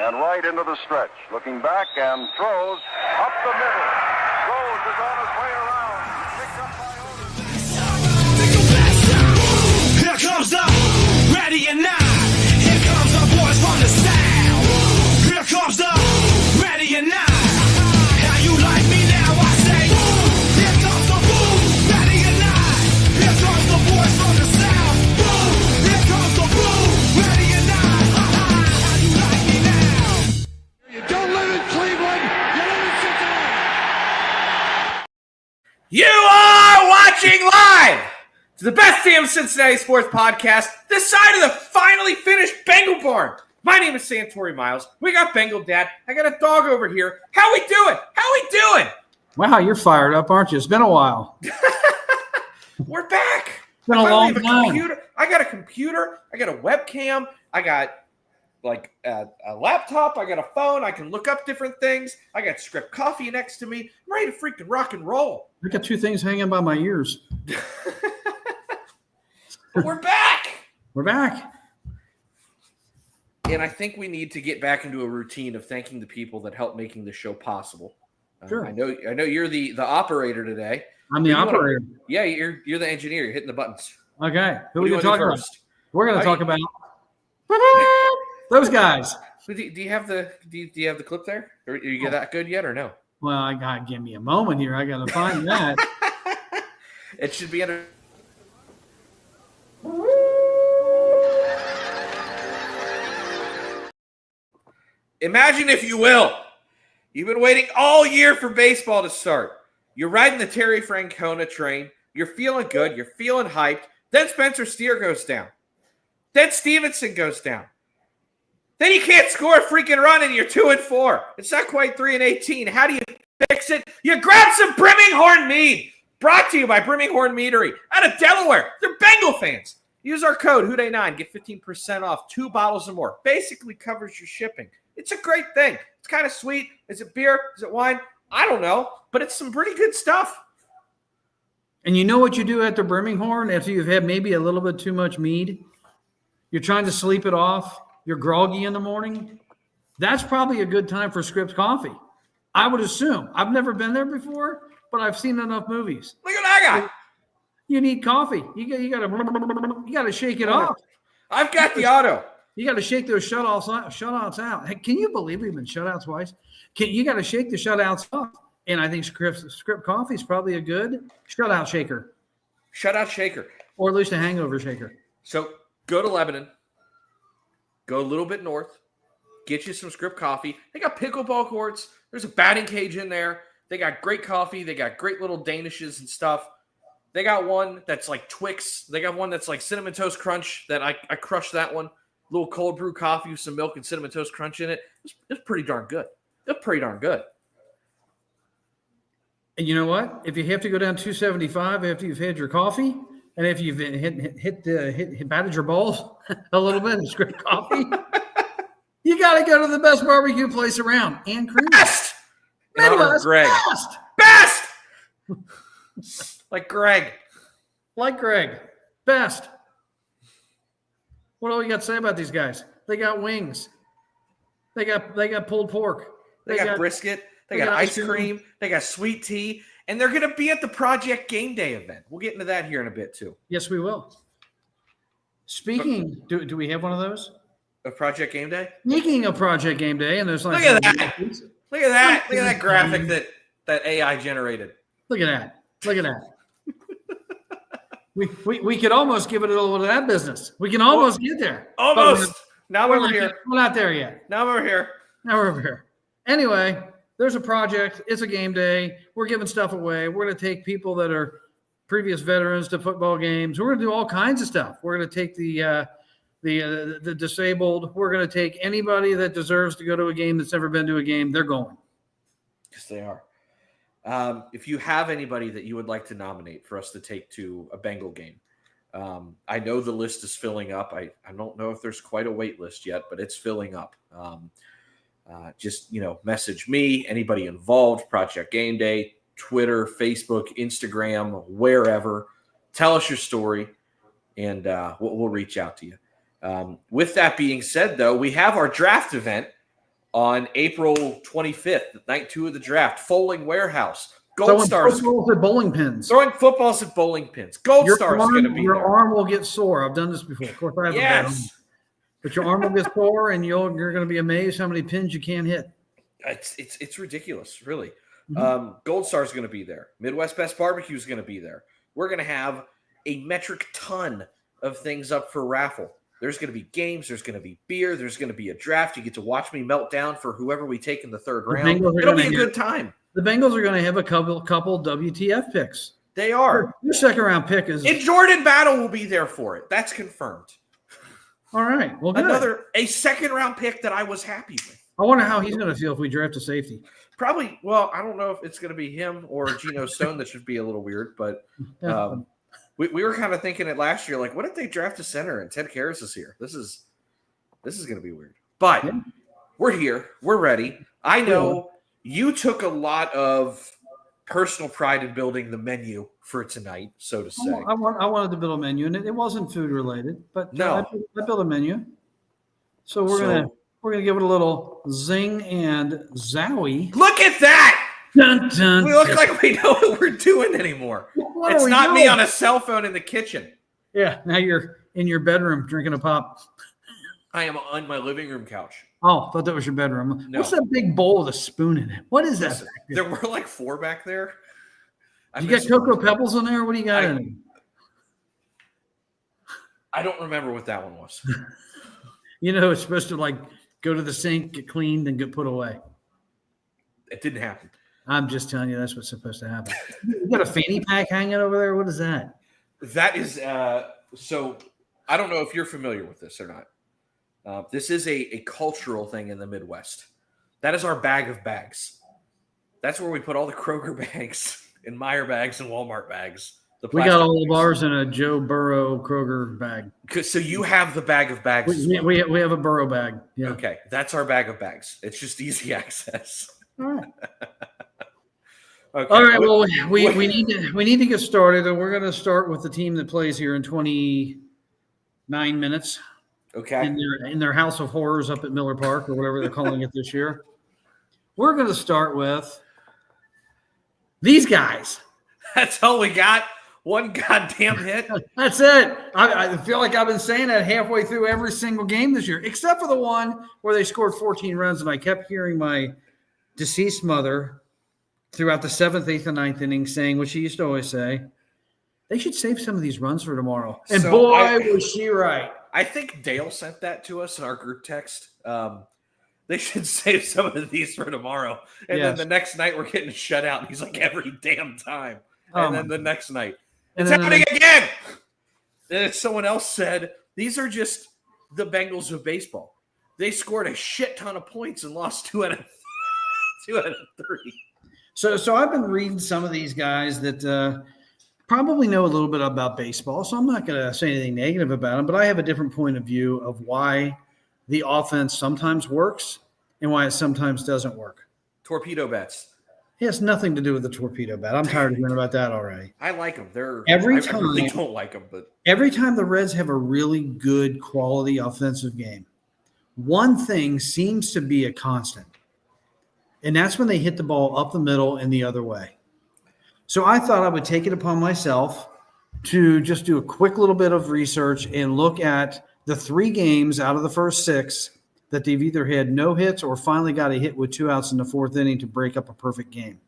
and right into the stretch. Looking back and throws up the middle. Rose is on his way around. Picked up by Otis. Here comes the ready or not. Here comes the boys from the south. Here comes the ready or not. How you like me now? I say, here comes the boom, ready or not. Here comes the boys from the south. Boom, here comes the boom, ready or not. How you like me now? You don't live in Cleveland, you live in Cincinnati. You are watching live to the best damn Cincinnati sports podcast, this side of the finally finished Bengal barn. My name is Santori Miles. We got Bengal Dad. I got a dog over here. How we doing? Wow, you're fired up, aren't you? It's been a while. We're back. It's been a long time. I got a computer. I got a webcam. I got like a laptop. I got a phone. I can look up different things. I got Script Coffee next to me. I'm ready to freaking rock and roll. I got two things hanging by my ears. But we're back. We're back. And I think we need to get back into a routine of thanking the people that helped making the show possible. Sure. I know you're the operator today. I'm the operator. Yeah, you're the engineer. You're hitting the buttons. Okay. Who are What we do going to talk about? first? We're going to talk about those guys. Do you have the clip there? Or are you that good yet or no? Well, I got to give me a moment here. I got to find that. It should be under. Imagine, if you will, you've been waiting all year for baseball to start. You're riding the Terry Francona train. You're feeling good. You're feeling hyped. Then Spencer Steer goes down. Then Stevenson goes down. Then you can't score a freaking run and you're 2-4. It's not quite 3-18. How do you fix it? You grab some Birmingham mead. Brought to you by Birmingham Meadery out of Delaware. They're Bengal fans. Use our code HOODAY9. Get 15% off 2 bottles or more. Basically covers your shipping. It's a great thing. It's kind of sweet. Is it beer? Is it wine? I don't know, but it's some pretty good stuff. And you know what you do after Birmingham after you've had maybe a little bit too much mead? You're trying to sleep it off. You're groggy in the morning. That's probably a good time for Scripps Coffee. I would assume. I've never been there before, but I've seen enough movies. Look at that guy. You need coffee. You got to shake it off. I've got the auto. You got to shake those shutouts out. Hey, can you believe we've been shut out twice? You got to shake the shutouts off. And I think Script Coffee is probably a good shutout shaker. Shutout shaker. Or at least a hangover shaker. So go to Lebanon. Go a little bit north. Get you some Script Coffee. They got pickleball courts. There's a batting cage in there. They got great coffee. They got great little danishes and stuff. They got one that's like Twix. They got one that's like Cinnamon Toast Crunch that I crushed that one. Little cold brew coffee with some milk and Cinnamon Toast Crunch in it. It's pretty darn good. It's pretty darn good. And you know what? If you have to go down 275 after you've had your coffee, and if you've batted your balls a little bit in Script Coffee, you got to go to the best barbecue place around. And cream. Best! In honor of Greg. Best! Like Greg. Best. What do we got to say about these guys? They got wings. They got pulled pork. They got brisket. They got ice cream. They got sweet tea. And they're going to be at the Project Game Day event. We'll get into that here in a bit, too. Yes, we will. Speaking, do we have one of those? A Project Game Day? Speaking of Project Game Day, and there's like Look at that. Look at that. Look at that graphic that AI generated. Look at that. We could almost give it a little bit of that business. We can almost get there. Almost. Now we're here. We're not there yet. Now we're here. Anyway, there's a project. It's a game day. We're giving stuff away. We're going to take people that are previous veterans to football games. We're going to do all kinds of stuff. We're going to take the disabled. We're going to take anybody that deserves to go to a game that's never been to a game. They're going. Yes, they are. If you have anybody that you would like to nominate for us to take to a Bengal game, I know the list is filling up. I don't know if there's quite a wait list yet, but it's filling up. Just message me, anybody involved, Project Game Day, Twitter, Facebook, Instagram, wherever. Tell us your story, and we'll reach out to you. With that being said, though, we have our draft event on April 25th, night 2 of the draft. Foaling Warehouse. Gold Throwing Stars. footballs at bowling pins. Throwing footballs at bowling pins. Gold Star is going to be your there. arm will get sore. I've done this before. Of course, I have a bad arm. Yes. But your arm will get sore, and you're going to be amazed how many pins you can't hit. It's ridiculous, really. Mm-hmm. Gold Star is going to be there. Midwest Best Barbecue is going to be there. We're going to have a metric ton of things up for raffle. There's going to be games. There's going to be beer. There's going to be a draft. You get to watch me melt down for whoever we take in the third round. It'll be a good time. The Bengals are going to have a couple WTF picks. They are. Your second round pick is. And Jordan Battle will be there for it. That's confirmed. All right. Well, good. A second round pick that I was happy with. I wonder how he's going to feel if we draft a safety. Probably. Well, I don't know if it's going to be him or Geno Stone. That should be a little weird, but we were kind of thinking it last year. Like, what if they draft a center and Ted Karras is here? This is going to be weird. But we're here. We're ready. I know you took a lot of personal pride in building the menu for tonight, so to say. I wanted to build a menu, and it wasn't food related, but no, I built a menu. So we're gonna give it a little zing and zowie. Look at that! Dun, dun, we look like we know what we're doing anymore. It's not me on a cell phone in the kitchen. Yeah, now you're in your bedroom drinking a pop. I am on my living room couch. Oh, I thought that was your bedroom. No. What's that big bowl with a spoon in it? What is that? There were like 4 back there. You got Cocoa Pebbles in there? What do you got in it? I don't remember what that one was. It's supposed to like go to the sink, get cleaned, and get put away. It didn't happen. I'm just telling you that's what's supposed to happen. You got a fanny pack hanging over there? What is that? That is so I don't know if you're familiar with this or not. This is a cultural thing in the Midwest. That is our bag of bags. That's where we put all the Kroger bags and Meijer bags and Walmart bags. We got all of ours in a Joe Burrow Kroger bag. So you have the bag of bags. We have a Burrow bag. Yeah. Okay, that's our bag of bags. It's just easy access. All right. Okay. All right. Well, we need to get started, and we're going to start with the team that plays here in 29 minutes. Okay. In their house of horrors up at Miller Park or whatever they're calling it this year. We're going to start with these guys. That's all we got. One goddamn hit. That's it. I feel like I've been saying that halfway through every single game this year, except for the one where they scored 14 runs, and I kept hearing my deceased mother throughout the 7th, 8th, and 9th inning saying what she used to always say, they should save some of these runs for tomorrow. And was she right. I think Dale sent that to us in our group text. They should save some of these for tomorrow. And then the next night we're getting shut out. And he's like, every damn time. And then the next night, it's happening again. And someone else said, these are just the Bengals of baseball. They scored a shit ton of points and lost 2 out of 3. So I've been reading some of these guys that probably know a little bit about baseball, so I'm not going to say anything negative about them, but I have a different point of view of why the offense sometimes works and why it sometimes doesn't work. Torpedo bets. It has nothing to do with the torpedo bet. I'm tired of hearing about that already. I like them. I really don't like them, but every time the Reds have a really good quality offensive game, one thing seems to be a constant, and that's when they hit the ball up the middle and the other way. So I thought I would take it upon myself to just do a quick little bit of research and look at the 3 games out of the first 6 that they've either had no hits or finally got a hit with 2 outs in the 4th inning to break up a perfect game.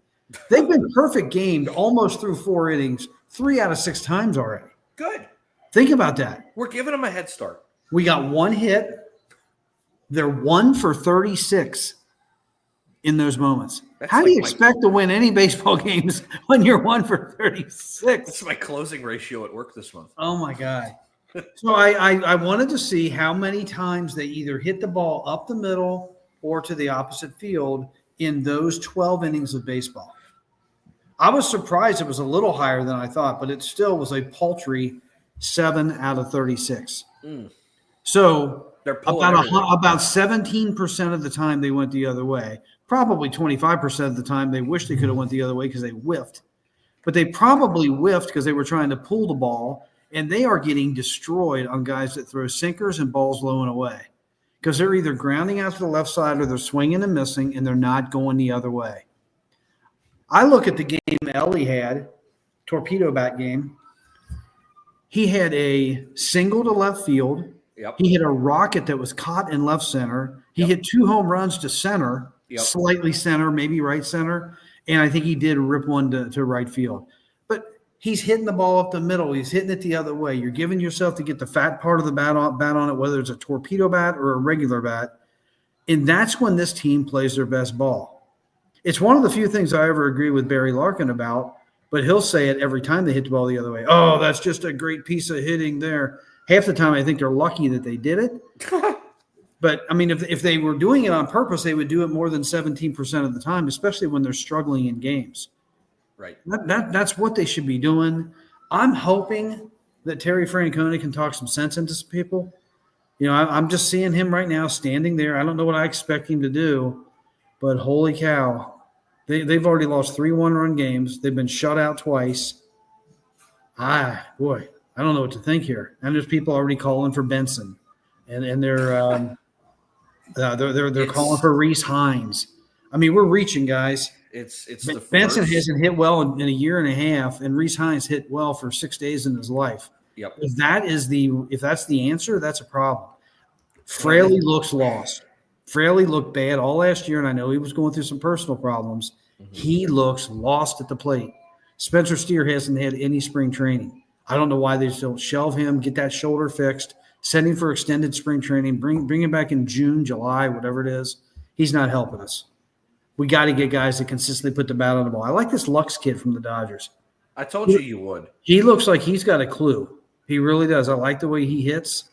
They've been perfect gamed almost through 4 innings, 3 out of 6 times already. Good. Think about that. We're giving them a head start. We got 1 hit. They're 1 for 36 in those moments. How do you expect to win any baseball games when you're 1 for 36? That's my closing ratio at work this month. Oh, my God. So I wanted to see how many times they either hit the ball up the middle or to the opposite field in those 12 innings of baseball. I was surprised it was a little higher than I thought, but it still was a paltry 7 out of 36. So about 17% of the time they went the other way. Probably 25% of the time they wish they could have went the other way because they whiffed. But they probably whiffed because they were trying to pull the ball, and they are getting destroyed on guys that throw sinkers and balls low and away. because they're either grounding out to the left side or they're swinging and missing, and they're not going the other way. I look at the game Ellie had, torpedo bat game. He had a single to left field. Yep. He hit a rocket that was caught in left center. He hit 2 home runs to center, slightly center, maybe right center. And I think he did rip one to right field. But he's hitting the ball up the middle. He's hitting it the other way. You're giving yourself to get the fat part of the bat on it, whether it's a torpedo bat or a regular bat. And that's when this team plays their best ball. It's one of the few things I ever agree with Barry Larkin about, but he'll say it every time they hit the ball the other way. Oh, that's just a great piece of hitting there. Half the time I think they're lucky that they did it. But, I mean, if they were doing it on purpose, they would do it more than 17% of the time, especially when they're struggling in games. Right. That's what they should be doing. I'm hoping that Terry Francona can talk some sense into some people. You know, I'm just seeing him right now standing there. I don't know what I expect him to do, but holy cow. They've already lost 3 one-run games. They've been shut out twice. Boy, I don't know what to think here. And there's people already calling for Benson, and they're calling for Reese Hines. I mean, we're reaching, guys. It's the Benson first. hasn't hit well in a year and a half, and Reese Hines hit well for 6 days in his life. Yep. If that's the answer, that's a problem. Fraley looks lost. Fraley looked bad all last year, and I know he was going through some personal problems. Mm-hmm. He looks lost at the plate. Spencer Steer hasn't had any spring training. I don't know why they just don't shelve him, get that shoulder fixed, send him for extended spring training, bring him back in June, July, whatever it is. He's not helping us. We got to get guys that consistently put the bat on the ball. I like this Lux kid from the Dodgers. I told you would. He looks like he's got a clue. He really does. I like the way he hits.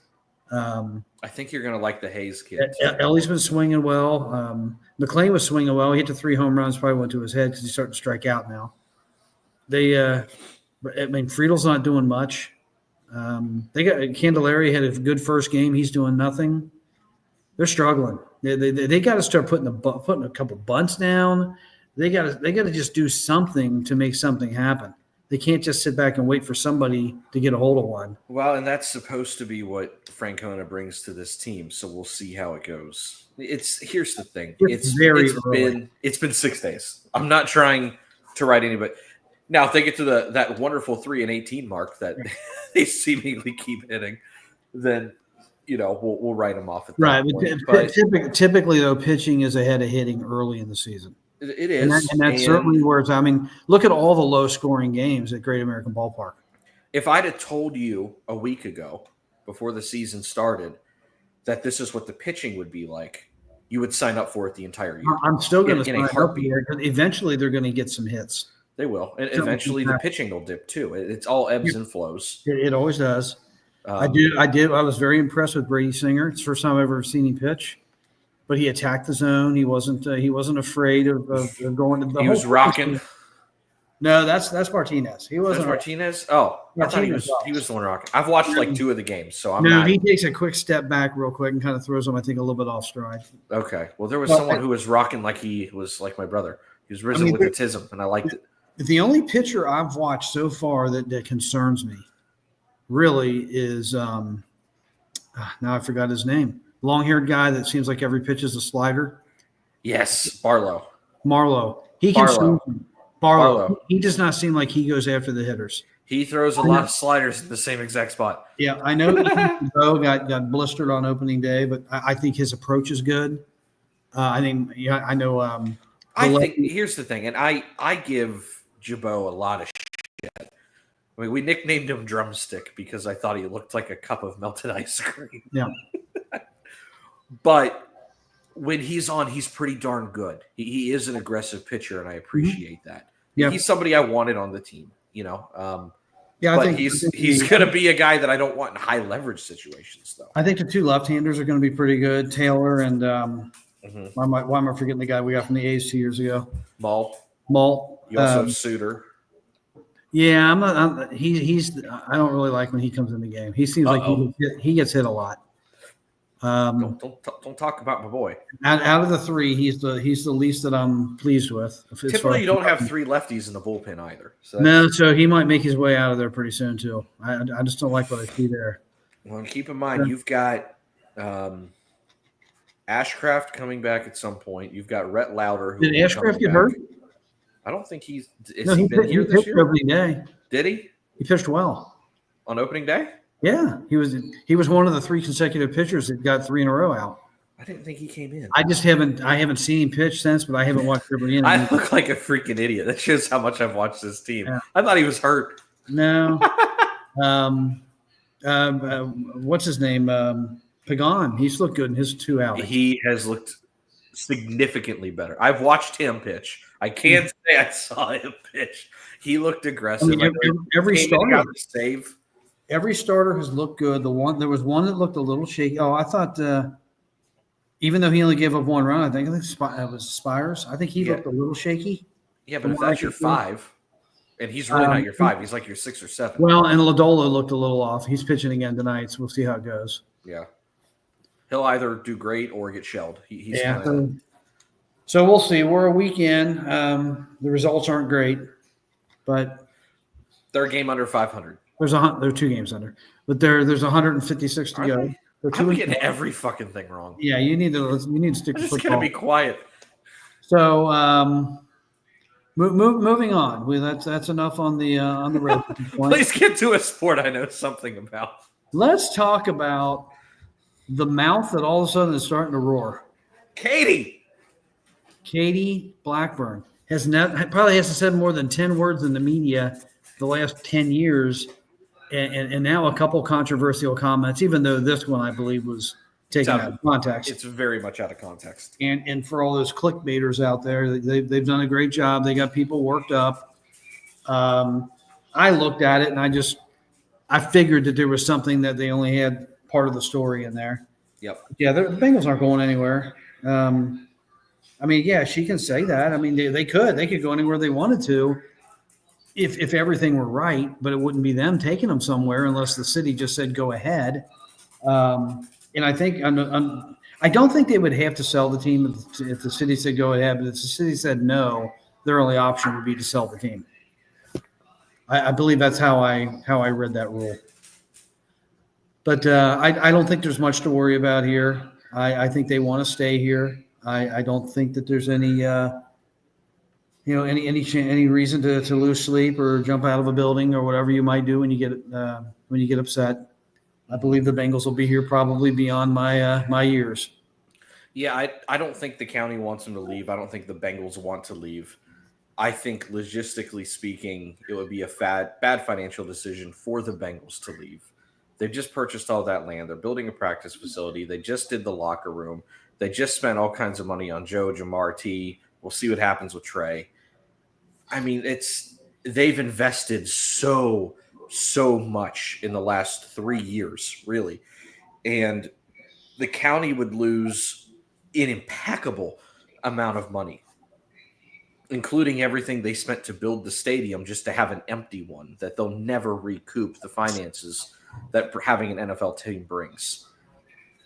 I think you're going to like the Hayes kid. Ellie's been swinging well. McLean was swinging well. He hit the 3 home runs, probably went to his head because he's starting to strike out now. Friedel's not doing much. They got Candelaria had a good first game. He's doing nothing. They're struggling. They got to start putting a couple bunts down. They got to just do something to make something happen. They can't just sit back and wait for somebody to get a hold of one. Well, and that's supposed to be what Francona brings to this team. So we'll see how it goes. Here's the thing. It's been 6 days. I'm not trying to write anybody. Now, if they get to that wonderful 3-18 mark that they seemingly keep hitting, then we'll write them off at that point. But typically, though, pitching is ahead of hitting early in the season. It is, and that's certainly where it's. I mean, look at all the low-scoring games at Great American Ballpark. If I'd have told you a week ago, before the season started, that this is what the pitching would be like, you would sign up for it the entire year. I'm still going to sign up for it because eventually they're going to get some hits. They will, and eventually the pitching will dip too. It's all ebbs and flows. It always does. I was very impressed with Brady Singer. It's the first time I've ever seen him pitch. But he attacked the zone. He wasn't afraid of going to the. He was rocking. No, that's Martinez. He wasn't. That's Martinez. Oh, I thought he was the one rocking. I've watched like 2 of the games, so I'm not. He takes a quick step back real quick and kind of throws him, I think, a little bit off stride. Okay. Well, there was someone who was rocking like he was like my brother. He was risen with autism, and I liked it. The only pitcher I've watched so far that concerns me really is now I forgot his name. Long-haired guy that seems like every pitch is a slider. Yes, Marlowe. He can Barlow. He does not seem like he goes after the hitters. He throws a lot of sliders in the same exact spot. Yeah, I know Bo got blistered on opening day, but I think his approach is good. I think I know. I think here's the thing, and I give Jabot a lot of shit. I mean, we nicknamed him Drumstick because I thought he looked like a cup of melted ice cream. Yeah. But when he's on, he's pretty darn good. He is an aggressive pitcher, and I appreciate that. Yeah. He's somebody I wanted on the team, Yeah, but he's going to be a guy that I don't want in high leverage situations, though. I think the 2 left-handers are going to be pretty good. Taylor and why am I forgetting the guy we got from the A's 2 years ago? Malt. You also have Suter. Yeah, I don't really like when he comes in the game. He seems like he gets hit a lot. Don't talk about my boy. Out of the 3, he's the least that I'm pleased with. Typically, you don't have 3 lefties in the bullpen either. So he might make his way out of there pretty soon too. I just don't like what I see there. Well, keep in mind you've got Ashcraft coming back at some point. You've got Rhett Lauder. Who Did will be Ashcraft coming get back. hurt? I don't think he's. Has No, he been here this pitched year? opening day. Did he? He pitched well. On opening day? Yeah, he was one of the 3 consecutive pitchers that got 3 in a row out. I didn't think he came in. I haven't seen him pitch since, but I haven't watched every inning. I look like a freaking idiot. That shows how much I've watched this team. Yeah. I thought he was hurt. No. What's his name? Pagan. He's looked good in his 2 outings. He has looked significantly better. I've watched him pitch. I can't say I saw him pitch. He looked aggressive. I mean, every starter got the save. Every starter has looked good. There was one that looked a little shaky. Oh, I thought even though he only gave up 1 run, I think it was Spires. I think he looked a little shaky. Yeah, but if that's your 5, and he's really not your 5, he's like your 6 or 7. Well, and Lodolo looked a little off. He's pitching again tonight, so we'll see how it goes. Yeah, he'll either do great or get shelled. He's so we'll see. We're a week in. The results aren't great, but they're a game under 500. They're 2 games under, but there's 156 to go. I'm getting every fucking thing wrong. Yeah, you need to stick to I'm just football. gonna be quiet. So moving on. That's enough on the road. Please get to a sport I know something about. Let's talk about the mouth that all of a sudden is starting to roar. Katie Blackburn probably hasn't said more than 10 words in the media the last 10 years. And now a couple controversial comments, even though this one, I believe, was taken out of context. It's very much out of context. And for all those clickbaiters out there, they've done a great job. They got people worked up. I looked at it, and I figured that there was something that they only had part of the story in there. Yep. Yeah, the Bengals aren't going anywhere. I mean, yeah, she can say that. I mean, they could go anywhere they wanted to. If everything were right, but it wouldn't be them taking them somewhere unless the city just said go ahead. And I think I don't think they would have to sell the team if the city said go ahead, but if the city said no, their only option would be to sell the team. I believe that's how I read that rule. But I don't think there's much to worry about here. I think they want to stay here. I don't think that there's any any reason to lose sleep or jump out of a building or whatever you might do when you get upset. I believe the Bengals will be here probably beyond my years. Yeah, I don't think the county wants them to leave. I don't think the Bengals want to leave. I think logistically speaking, it would be a bad financial decision for the Bengals to leave. They've just purchased all that land. They're building a practice facility. They just did the locker room. They just spent all kinds of money on Joe, Jamar T. We'll see what happens with Trey. I mean, they've invested so much in the last 3 years, really. And the county would lose an impeccable amount of money, including everything they spent to build the stadium just to have an empty one that they'll never recoup the finances that having an NFL team brings.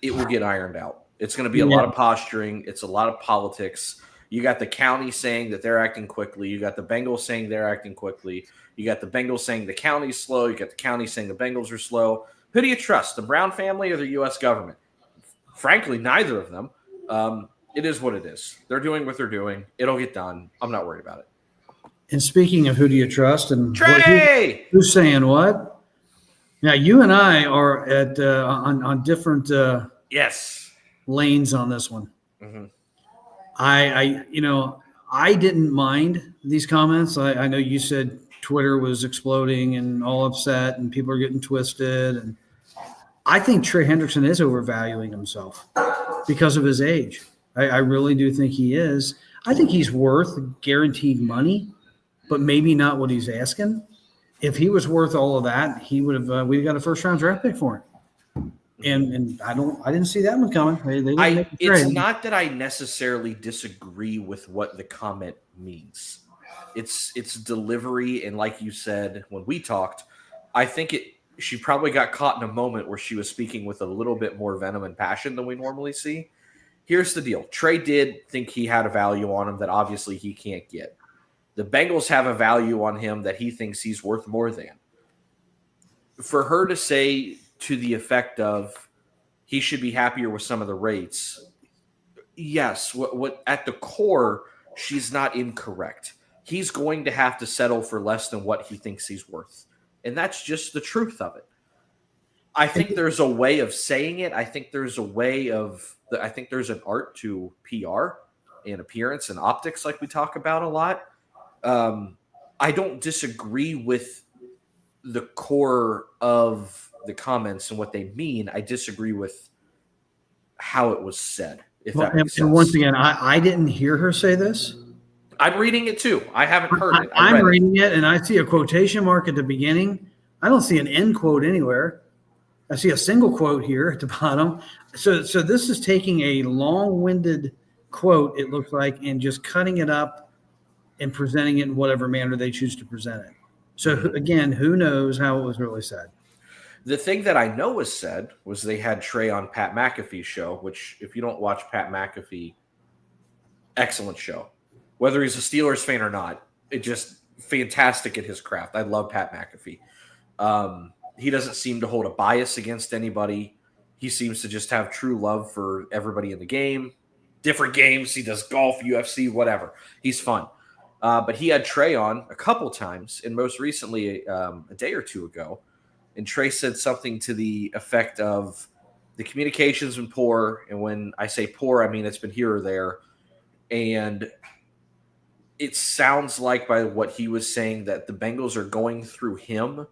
It will get ironed out. It's going to be a lot of posturing. It's a lot of politics. You got the county saying that they're acting quickly. You got the Bengals saying they're acting quickly. You got the Bengals saying the county's slow. You got the county saying the Bengals are slow. Who do you trust, the Brown family or the U.S. government? Frankly, neither of them. It is what it is. They're doing what they're doing. It'll get done. I'm not worried about it. And speaking of who do you trust and Trey! who's saying what? Now, you and I are at on different lanes on this one. Mm-hmm. I didn't mind these comments. I know you said Twitter was exploding and all upset and people are getting twisted. And I think Trey Hendrickson is overvaluing himself because of his age. I really do think he is. I think he's worth guaranteed money, but maybe not what he's asking. If he was worth all of that, he would have. We got a first-round draft pick for him. And I didn't see that one coming. It's not that I necessarily disagree with what the comment means. It's delivery, and like you said when we talked, I think she probably got caught in a moment where she was speaking with a little bit more venom and passion than we normally see. Here's the deal. Trey did think he had a value on him that obviously he can't get. The Bengals have a value on him that he thinks he's worth more than. For her to say to the effect of he should be happier with some of the rates, yes, what at the core, she's not incorrect. He's going to have to settle for less than what he thinks he's worth. And that's just the truth of it. I think there's a way of saying it. I think there's an art to PR and appearance and optics, like we talk about a lot. I don't disagree with the core of the comments and what they mean. I disagree with how it was said. If that makes sense. And once again, I didn't hear her say this. I'm reading it too. I haven't heard it. I'm reading it, and I see a quotation mark at the beginning. I don't see an end quote anywhere. I see a single quote here at the bottom. So this is taking a long-winded quote, it looks like, and just cutting it up and presenting it in whatever manner they choose to present it. So again, who knows how it was really said? The thing that I know was said was they had Trey on Pat McAfee's show, which if you don't watch Pat McAfee, excellent show. Whether he's a Steelers fan or not, it just fantastic at his craft. I love Pat McAfee. He doesn't seem to hold a bias against anybody. He seems to just have true love for everybody in the game. Different games. He does golf, UFC, whatever. He's fun. But he had Trey on a couple times, and most recently a day or two ago. And Trey said something to the effect of the communication's been poor. And when I say poor, I mean it's been here or there. And it sounds like by what he was saying that the Bengals are going through him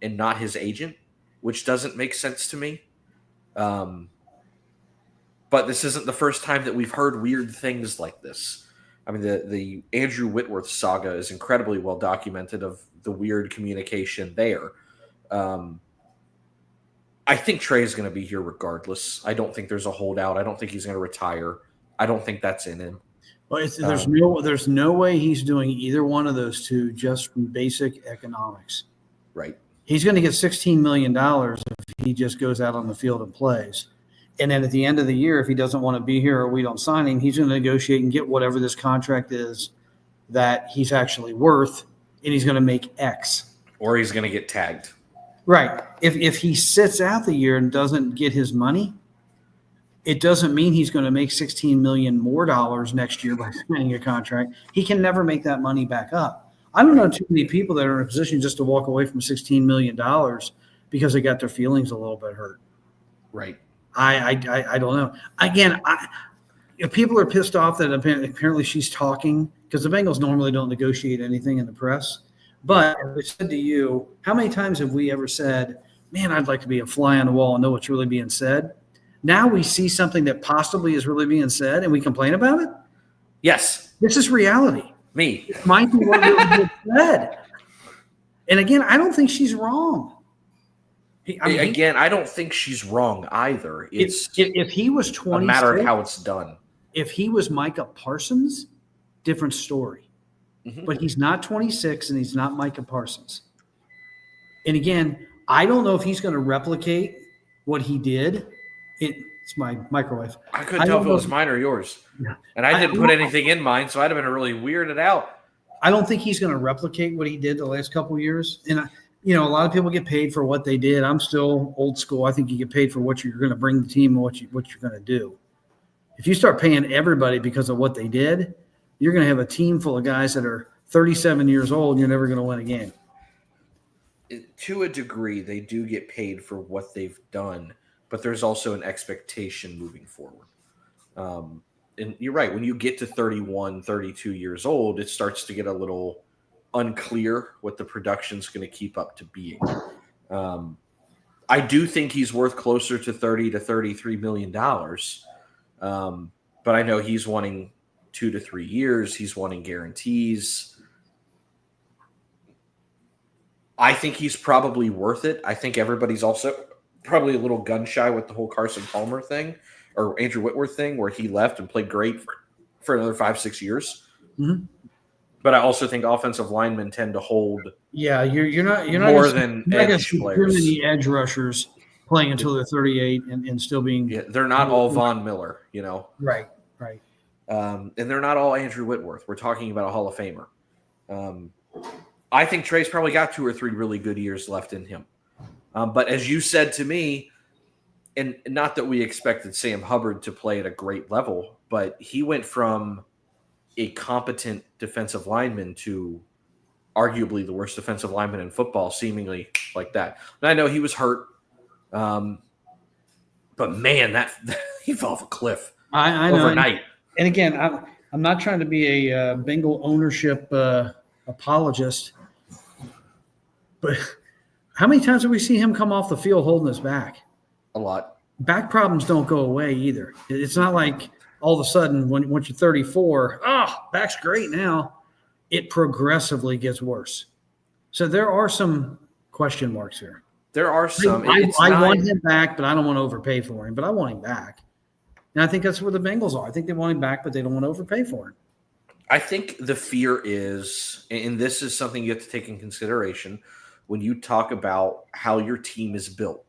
and not his agent, which doesn't make sense to me. But this isn't the first time that we've heard weird things like this. I mean, the Andrew Whitworth saga is incredibly well documented of the weird communication there. I think Trey is going to be here regardless. I don't think there's a holdout. I don't think he's going to retire. I don't think that's in him. Well, there's no way he's doing either one of those two just from basic economics. Right. He's going to get $16 million if he just goes out on the field and plays. And then at the end of the year, if he doesn't want to be here or we don't sign him, he's going to negotiate and get whatever this contract is that he's actually worth, and he's going to make X. Or he's going to get tagged. Right. If he sits out the year and doesn't get his money, it doesn't mean he's going to make $16 million more next year by signing a contract. He can never make that money back up. I don't know too many people that are in a position just to walk away from $16 million because they got their feelings a little bit hurt. Right. I don't know. Again, if people are pissed off that apparently she's talking because the Bengals normally don't negotiate anything in the press. But as I said to you, how many times have we ever said, man, I'd like to be a fly on the wall and know what's really being said? Now we see something that possibly is really being said and we complain about it? Yes. This is reality. Me. It might be what really being said. And again, I don't think she's wrong. I don't think she's wrong either. It's if he was 20, a matter of how it's done. If he was Micah Parsons, different story. Mm-hmm. But he's not 26 and he's not Micah Parsons. And again, I don't know if he's going to replicate what he did. It's my microwave. I couldn't tell if it was mine or yours. Yeah. And I didn't put anything in mine, so I'd have been really weirded out. I don't think he's going to replicate what he did the last couple of years. And, a lot of people get paid for what they did. I'm still old school. I think you get paid for what you're going to bring the team and what you're going to do. If you start paying everybody because of what they did, you're going to have a team full of guys that are 37 years old and you're never going to win a game. To a degree, they do get paid for what they've done, but there's also an expectation moving forward. And you're right. When you get to 31, 32 years old, it starts to get a little unclear what the production's going to keep up to being. I do think he's worth closer to $30 to $33 million. But I know he's wanting 2 to 3 years. He's wanting guarantees. I think he's probably worth it. I think everybody's also probably a little gun shy with the whole Carson Palmer thing or Andrew Whitworth thing where he left and played great for another 5-6 years. Mm-hmm. But I also think offensive linemen tend to hold. Yeah, you're not more than edge players. Too many edge rushers playing until they're 38 and still being. Yeah, they're not all Von Miller, Right. And they're not all Andrew Whitworth. We're talking about a Hall of Famer. I think Trey's probably got 2 or 3 really good years left in him. But as you said to me, and not that we expected Sam Hubbard to play at a great level, but he went from a competent defensive lineman to arguably the worst defensive lineman in football, seemingly like that. And I know he was hurt, but man, that he fell off a cliff I know. overnight. And again, I'm not trying to be a Bengal ownership apologist, but how many times have we seen him come off the field holding his back? A lot. Back problems don't go away either. It's not like all of a sudden once you're 34, back's great now. It progressively gets worse. So there are some question marks here. There are some. I want him back, but I don't want to overpay for him. But I want him back. And I think that's where the Bengals are. I think they want him back, but they don't want to overpay for him. I think the fear is, and this is something you have to take in consideration when you talk about how your team is built,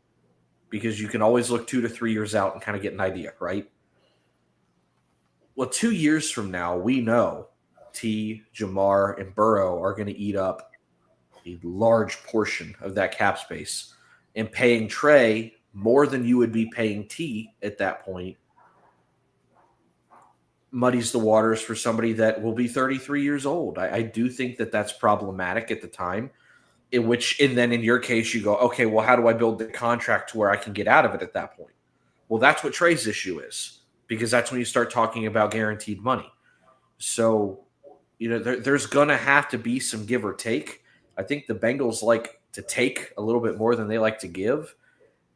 because you can always look 2 to 3 years out and kind of get an idea, right? Well, 2 years from now, we know T, Jamar, and Burrow are going to eat up a large portion of that cap space, and paying Trey more than you would be paying T at that point muddies the waters for somebody that will be 33 years old. I do think that that's problematic at the time, and then in your case, you go, okay, well, how do I build the contract to where I can get out of it at that point? Well, that's what Trey's issue is, because that's when you start talking about guaranteed money. So, there's going to have to be some give or take. I think the Bengals like to take a little bit more than they like to give,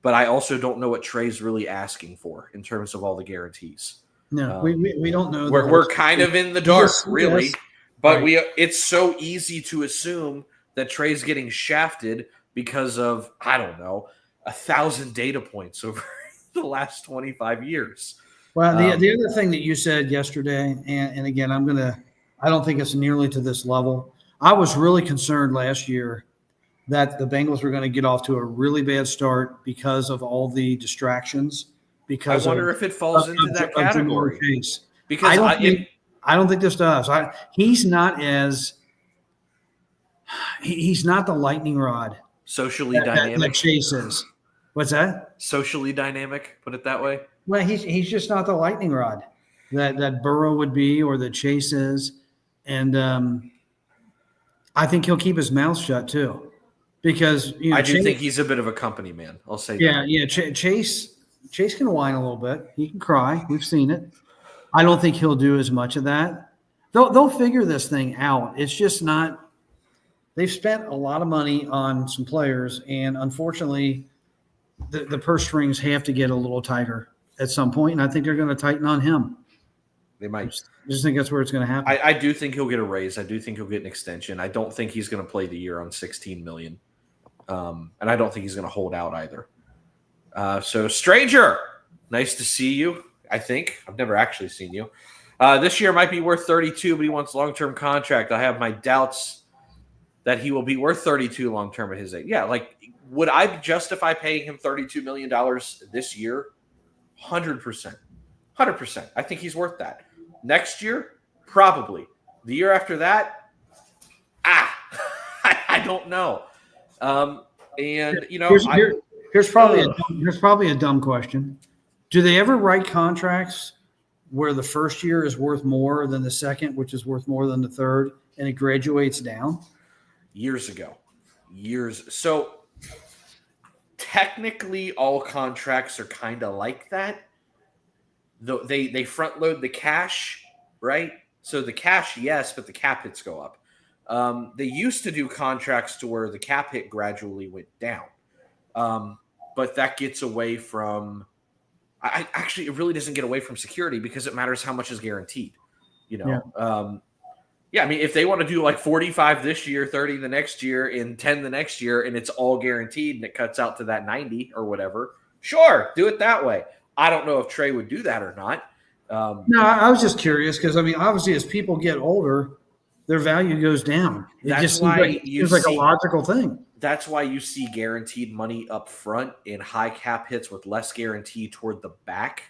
but I also don't know what Trey's really asking for in terms of all the guarantees. No, we don't know. We're kind of in the dark, Yes, really, yes. but Right. it's so easy to assume that Trey's getting shafted because of, I don't know, 1,000 data points over the last 25 years. Well, the other thing that you said yesterday, and again, I don't think it's nearly to this level. I was really concerned last year that the Bengals were going to get off to a really bad start because of all the distractions. Because I wonder if it falls into that category. Because I don't think this does. He's not the lightning rod socially that dynamic. Chase is. What's that? Socially dynamic, put it that way. Well, he's just not the lightning rod that Burrow would be or that Chase is, and I think he'll keep his mouth shut too, because I do think he's a bit of a company man. I'll say yeah, that. yeah. Chase can whine a little bit. He can cry. We've seen it. I don't think he'll do as much of that. They'll figure this thing out. It's just not. They've spent a lot of money on some players, and unfortunately, the purse strings have to get a little tighter at some point, and I think they're going to tighten on him. They might. I just think that's where it's going to happen. I do think he'll get a raise. I do think he'll get an extension. I don't think he's going to play the year on $16 million, and I don't think he's going to hold out either. So, Stranger, nice to see you. I think I've never actually seen you. This year might be worth 32, but he wants long-term contract. I have my doubts that he will be worth 32 long-term at his age. Yeah, would I justify paying him $32 million this year? 100%. 100%. I think he's worth that. Next year, probably. The year after that, I don't know. Here's probably a dumb question. Do they ever write contracts where the first year is worth more than the second, which is worth more than the third, and it graduates down? Years ago. So technically all contracts are kind of like that. Though they front load the cash, right? So the cash, yes, but the cap hits go up. They used to do contracts to where the cap hit gradually went down. But that gets away from actually it really doesn't get away from security because it matters how much is guaranteed. I mean, if they want to do 45 this year, 30 the next year, and 10 the next year, and it's all guaranteed and it cuts out to that 90 or whatever, sure, do it that way. I don't know if Trey would do that or not. No, I was just curious because, I mean, obviously as people get older, their value goes down. It just seems like a logical thing. That's why you see guaranteed money up front and high cap hits with less guarantee toward the back.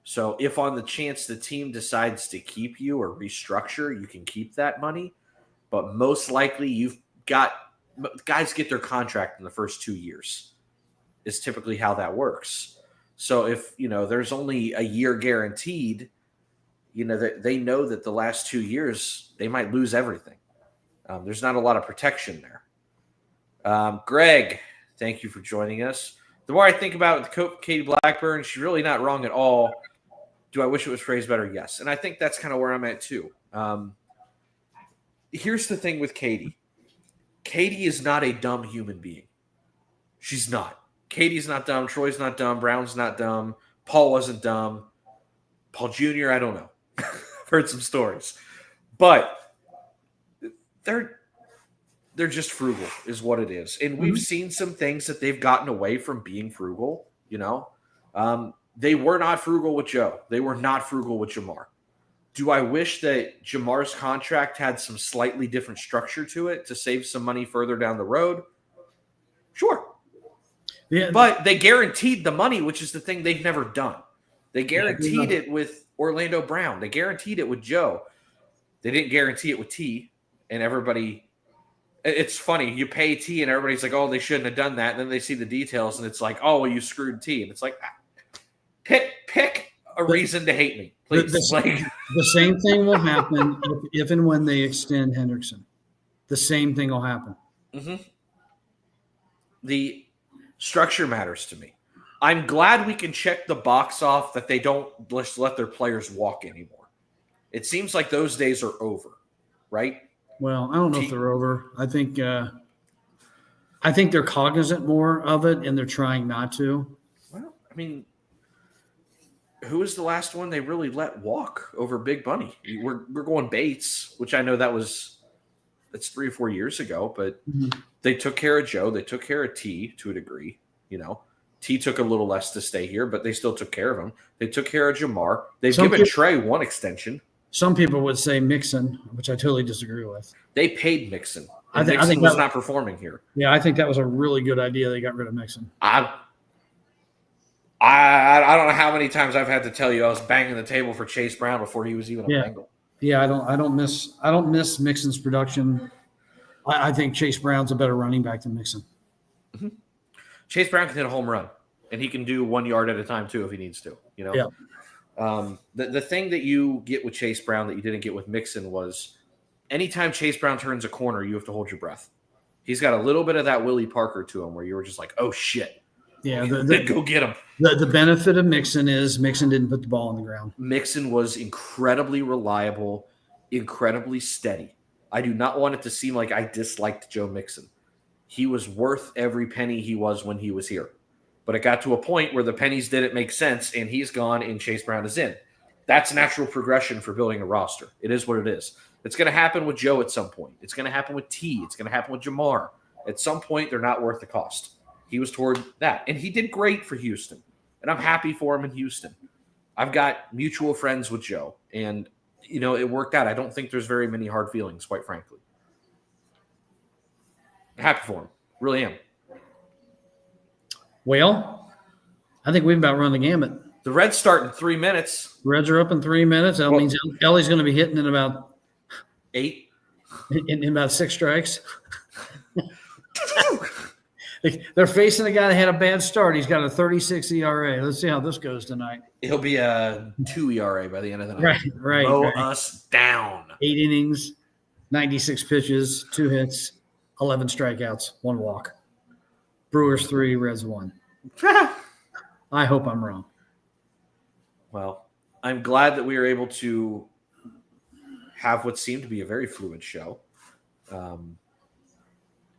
So if on the chance the team decides to keep you or restructure, you can keep that money. But most likely guys get their contract in the first 2 years is typically how that works. So if, there's only a year guaranteed, they know that the last 2 years they might lose everything. There's not a lot of protection there. Greg, thank you for joining us. The more I think about Katie Blackburn, she's really not wrong at all. Do I wish it was phrased better? Yes. And I think that's kind of where I'm at too. Here's the thing with Katie. Katie is not a dumb human being. She's not. Katie's not dumb. Troy's not dumb. Brown's not dumb. Paul wasn't dumb. Paul Jr., I don't know. I've heard some stories. But they're just frugal is what it is. And we've seen some things that they've gotten away from being frugal, They were not frugal with Joe. They were not frugal with Jamar. Do I wish that Jamar's contract had some slightly different structure to it to save some money further down the road? Sure. Yeah. But they guaranteed the money, which is the thing they've never done. They guaranteed it with Orlando Brown. They guaranteed it with Joe. They didn't guarantee it with T. And everybody, it's funny. You pay T and everybody's like, oh, they shouldn't have done that. And then they see the details and it's like, oh, well, you screwed T. And it's like, pick a reason to hate me, please. The same thing will happen if and when they extend Hendrickson. The same thing will happen. Mm-hmm. The structure matters to me. I'm glad we can check the box off that they don't just let their players walk anymore. It seems like those days are over, right? Well, I don't know if they're over. I think they're cognizant more of it, and they're trying not to. Well, I mean, who was the last one they really let walk over Big Bunny? We're going Bates, which I know that's 3 or 4 years ago, but they took care of Joe. They took care of T to a degree. T took a little less to stay here, but they still took care of him. They took care of Jamar. They've given Trey one extension. Some people would say Mixon, which I totally disagree with. They paid Mixon. Mixon was not performing here. Yeah, I think that was a really good idea. They got rid of Mixon. I don't know how many times I've had to tell you I was banging the table for Chase Brown before he was even a Bengal. Yeah, I don't miss Mixon's production. I think Chase Brown's a better running back than Mixon. Mm-hmm. Chase Brown can hit a home run, and he can do 1 yard at a time too if he needs to. Yeah. The thing that you get with Chase Brown that you didn't get with Mixon was anytime Chase Brown turns a corner, you have to hold your breath. He's got a little bit of that Willie Parker to him where you were just like, oh shit. Yeah, go get him. The benefit of Mixon is Mixon didn't put the ball on the ground. Mixon was incredibly reliable, incredibly steady. I do not want it to seem like I disliked Joe Mixon. He was worth every penny he was when he was here. But it got to a point where the pennies didn't make sense, and he's gone and Chase Brown is in. That's natural progression for building a roster. It is what it is. It's going to happen with Joe at some point. It's going to happen with T. It's going to happen with Jamar. At some point, they're not worth the cost. He was toward that. And he did great for Houston. And I'm happy for him in Houston. I've got mutual friends with Joe. And, it worked out. I don't think there's very many hard feelings, quite frankly. Happy for him. Really am. Well, I think we've about run the gamut. The Reds start in 3 minutes. Reds are up in 3 minutes. That means Ellie's going to be hitting in about 8. In about 6 strikes. They're facing a guy that had a bad start. He's got a 36 ERA. Let's see how this goes tonight. He'll be a 2 ERA by the end of the night. Right. Mow us down. 8 innings, 96 pitches, 2 hits, 11 strikeouts, 1 walk. Brewers 3, Reds 1. I hope I'm wrong. Well, I'm glad that we were able to have what seemed to be a very fluid show.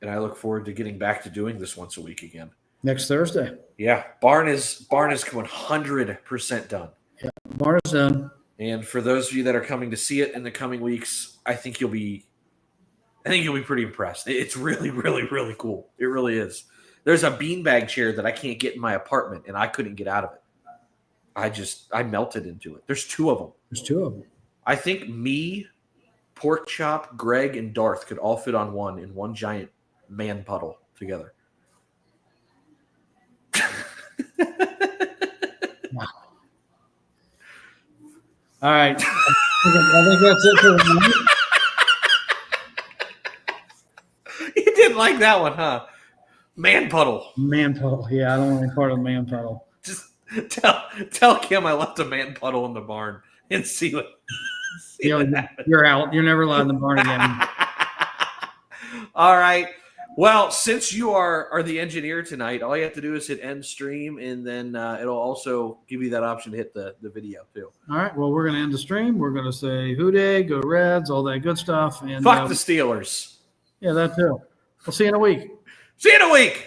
And I look forward to getting back to doing this once a week again. Next Thursday. Yeah. Barn is 100% done. Yeah, Barn is done. And for those of you that are coming to see it in the coming weeks, I think you'll be pretty impressed. It's really, really, really cool. It really is. There's a beanbag chair that I can't get in my apartment, and I couldn't get out of it. I melted into it. There's 2 of them. There's 2 of them. I think me, Pork Chop, Greg, and Darth could all fit on one in one giant man puddle together. Wow. All right. I think that's it for the night. You didn't like that one, huh? Man puddle. Man puddle. Yeah, I don't want any part of the man puddle. Just tell Kim I left a man puddle in the barn. and see what You're out. You're never allowed in the barn again. All right. Well, since you are the engineer tonight, all you have to do is hit end stream, and then it'll also give you that option to hit the video too. All right. Well, we're going to end the stream. We're going to say Who Dey, go Reds, all that good stuff. And Fuck the Steelers. Yeah, that too. We'll see you in a week. See you in a week.